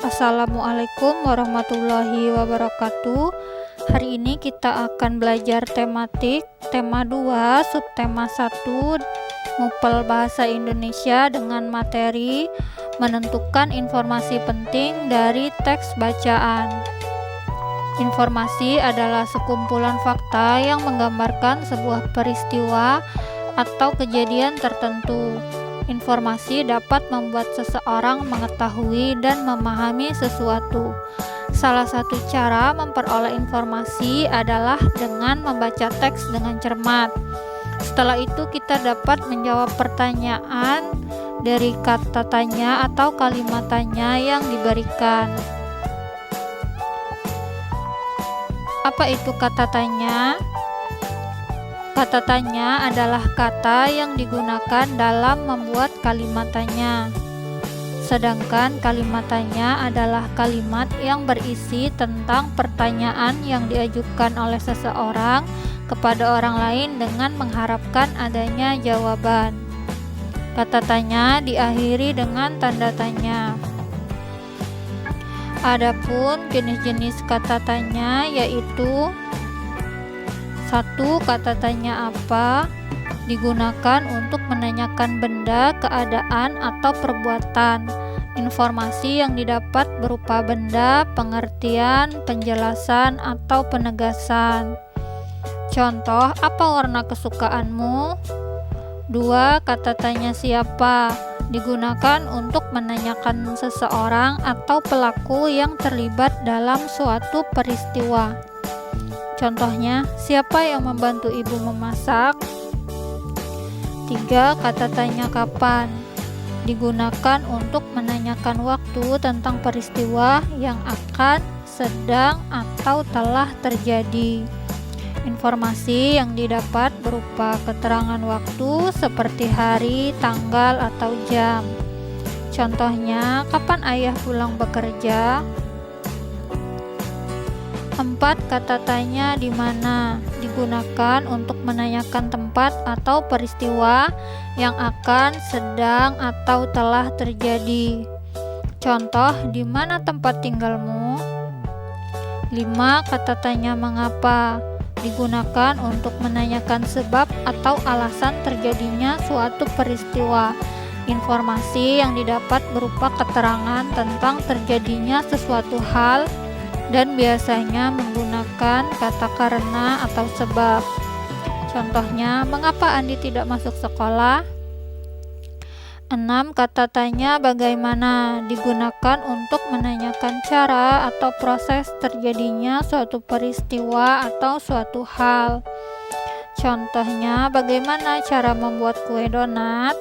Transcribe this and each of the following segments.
Assalamualaikum warahmatullahi wabarakatuh. Hari ini kita akan belajar tematik tema 2 subtema 1 Mupel Bahasa Indonesia dengan materi menentukan informasi penting dari teks bacaan. Informasi adalah sekumpulan fakta yang menggambarkan sebuah peristiwa atau kejadian tertentu. Informasi dapat membuat seseorang mengetahui dan memahami sesuatu. Salah satu cara memperoleh informasi adalah dengan membaca teks dengan cermat. Setelah itu kita dapat menjawab pertanyaan dari kata tanya atau kalimat tanya yang diberikan. Apa itu kata tanya? Kata tanya adalah kata yang digunakan dalam membuat kalimat tanya. Sedangkan kalimat tanya adalah kalimat yang berisi tentang pertanyaan yang diajukan oleh seseorang kepada orang lain dengan mengharapkan adanya jawaban. Kata tanya diakhiri dengan tanda tanya. Adapun jenis-jenis kata tanya yaitu 1. Kata tanya apa digunakan untuk menanyakan benda, keadaan, atau perbuatan. Informasi yang didapat berupa benda, pengertian, penjelasan, atau penegasan. Contoh, apa warna kesukaanmu? 2. Kata tanya siapa digunakan untuk menanyakan seseorang atau pelaku yang terlibat dalam suatu peristiwa. Contohnya, siapa yang membantu ibu memasak? 3. Kata tanya kapan digunakan untuk menanyakan waktu tentang peristiwa yang akan, sedang, atau telah terjadi. Informasi yang didapat berupa keterangan waktu seperti hari, tanggal, atau jam. Contohnya, kapan ayah pulang bekerja? 4. Kata tanya di mana digunakan untuk menanyakan tempat atau peristiwa yang akan, sedang, atau telah terjadi. Contoh, di mana tempat tinggalmu? 5. Kata tanya mengapa digunakan untuk menanyakan sebab atau alasan terjadinya suatu peristiwa. Informasi yang didapat berupa keterangan tentang terjadinya sesuatu hal dan biasanya menggunakan kata karena atau sebab. Contohnya, mengapa Andi tidak masuk sekolah? 6. Kata tanya bagaimana digunakan untuk menanyakan cara atau proses terjadinya suatu peristiwa atau suatu hal. Contohnya, bagaimana cara membuat kue donat?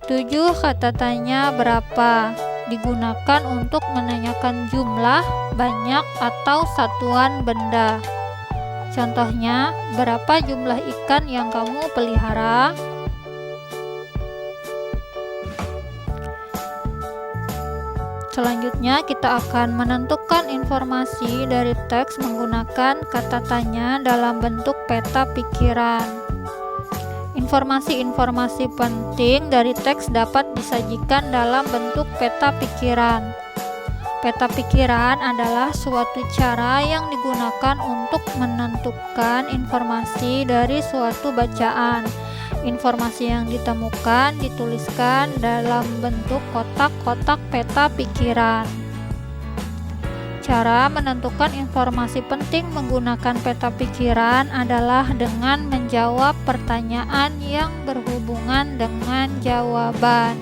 7. Kata tanya berapa digunakan untuk menanyakan jumlah, banyak, atau satuan benda. Contohnya, berapa jumlah ikan yang kamu pelihara? Selanjutnya, kita akan menentukan informasi dari teks menggunakan kata tanya dalam bentuk peta pikiran. Informasi-informasi penting dari teks dapat disajikan dalam bentuk peta pikiran. Peta pikiran adalah suatu cara yang digunakan untuk menentukan informasi dari suatu bacaan. Informasi yang ditemukan dituliskan dalam bentuk kotak-kotak peta pikiran. Cara menentukan informasi penting menggunakan peta pikiran adalah dengan menjawab pertanyaan yang berhubungan dengan jawaban.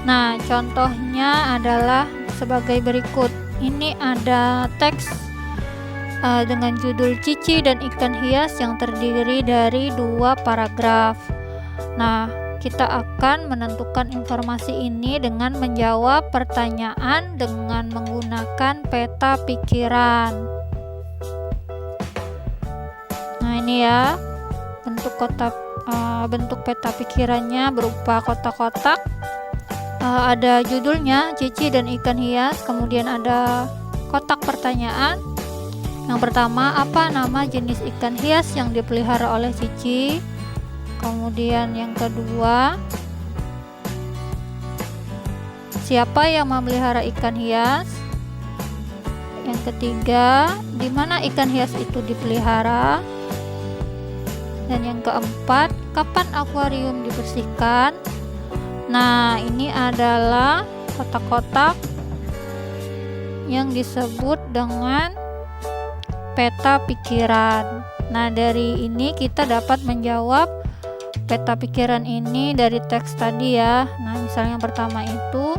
Nah, contohnya adalah sebagai berikut. Ini ada teks dengan judul Cici dan Ikan Hias yang terdiri dari 2 paragraf. Nah, kita akan menentukan informasi ini dengan menjawab pertanyaan dengan menggunakan peta pikiran. Nah, ini ya bentuk peta pikirannya berupa kotak-kotak. Ada judulnya Cici dan Ikan Hias, kemudian ada kotak pertanyaan. Yang pertama, apa nama jenis ikan hias yang dipelihara oleh Cici? Kemudian yang kedua, Siapa yang memelihara ikan hias? Yang ketiga, di mana ikan hias itu dipelihara? Dan yang keempat, kapan akuarium dibersihkan? Nah, ini adalah kotak-kotak yang disebut dengan peta pikiran. Nah, dari ini kita dapat menjawab peta pikiran ini dari teks tadi ya. Nah, misalnya yang pertama itu,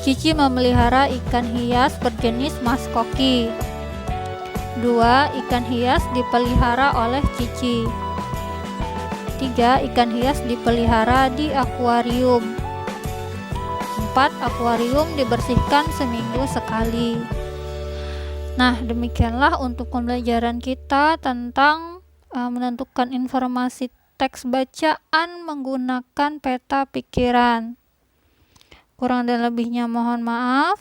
Cici memelihara ikan hias berjenis mas koki. 2. Ikan hias dipelihara oleh Cici. 3. Ikan hias dipelihara di akuarium. 4. Akuarium dibersihkan seminggu sekali. Nah, demikianlah untuk pembelajaran kita tentang menentukan informasi teks bacaan menggunakan peta pikiran. Kurang dan lebihnya mohon maaf.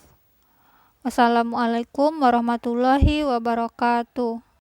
Wassalamualaikum warahmatullahi wabarakatuh.